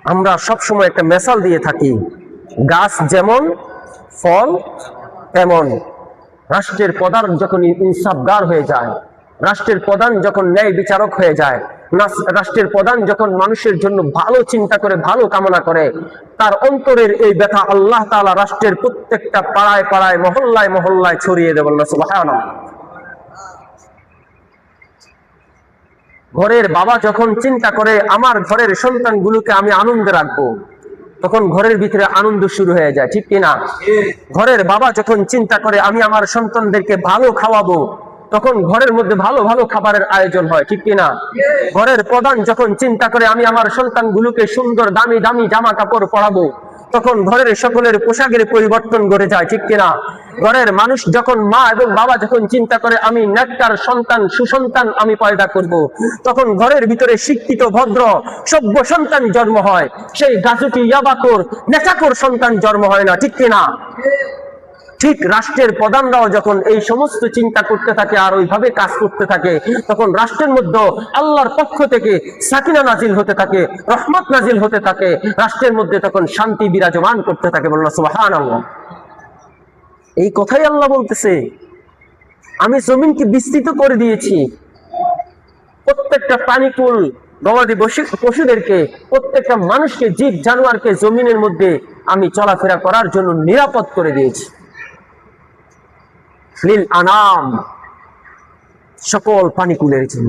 আমরা সব সময় একটা মেসাল দিয়ে থাকি, গাছ যেমন ফল তেমন। রাষ্ট্রের প্রধান যখন ইনসাফগার হয়ে যায়, রাষ্ট্রের প্রধান যখন ন্যায় বিচারক হয়ে যায়, রাষ্ট্রের প্রধান যখন মানুষের জন্য ভালো চিন্তা করে, ভালো কামনা করে, তার অন্তরের এই ব্যথা আল্লাহ তাআলা রাষ্ট্রের প্রত্যেকটা পাড়ায় পাড়ায়, মহল্লায় মহল্লায় ছড়িয়ে দেবেন না সুবহানাল্লাহ। ঘরের বাবা যখন চিন্তা করে আমার ঘরের সন্তানগুলোকে আমি আনন্দে রাখবো, তখন ঘরের ভিতরে আনন্দ শুরু হয়ে যায়, ঠিক কিনা? ঘরের বাবা যখন চিন্তা করে আমি আমার সন্তানদেরকে ভালো খাওয়াবো, তখন ঘরের মধ্যে ভালো ভালো খাবারের আয়োজন হয়, ঠিক কিনা? ঘরের প্রধান যখন চিন্তা করে আমি আমার সন্তানগুলোকে সুন্দর দামি দামি জামা কাপড় পরাবো, তখন ঘরের সকলের পোশাকের পরিবর্তন ঘটে যায়, ঠিক কিনা? ঘরের মানুষ যখন, মা এবং বাবা যখন চিন্তা করে আমি নেককার সন্তান, সুসন্তান আমি পয়দা করব, তখন ঘরের ভিতরে শিক্ষিত ভদ্র সভ্য সন্তান জন্ম হয়, সেই গাছুটি ইয়াবাকর নেশাখোর সন্তান জন্ম হয় না, ঠিক কিনা? ঠিক রাষ্ট্রের প্রধানরাও যখন এই সমস্ত চিন্তা করতে থাকে আর ওইভাবে কাজ করতে থাকে, তখন রাষ্ট্রের মধ্যে আল্লাহর পক্ষ থেকে সাকিনা নাজিল হতে থাকে, রহমত নাজিল হতে থাকে, রাষ্ট্রের মধ্যে তখন শান্তি বিরাজমান করতে থাকে। বলুন সুবহানাল্লাহ। এই কথাই আল্লাহ বলতেছে, আমি জমিনকে বিস্তৃত করে দিয়েছি, প্রত্যেকটা প্রাণীকুল, গবাদি পশুদেরকে, প্রত্যেকটা মানুষকে, জীব জানোয়ারকে জমিনের মধ্যে আমি চলাফেরা করার জন্য নিরাপদ করে দিয়েছি। লিল আনাম, সকল প্রাণীকুলের জন্য।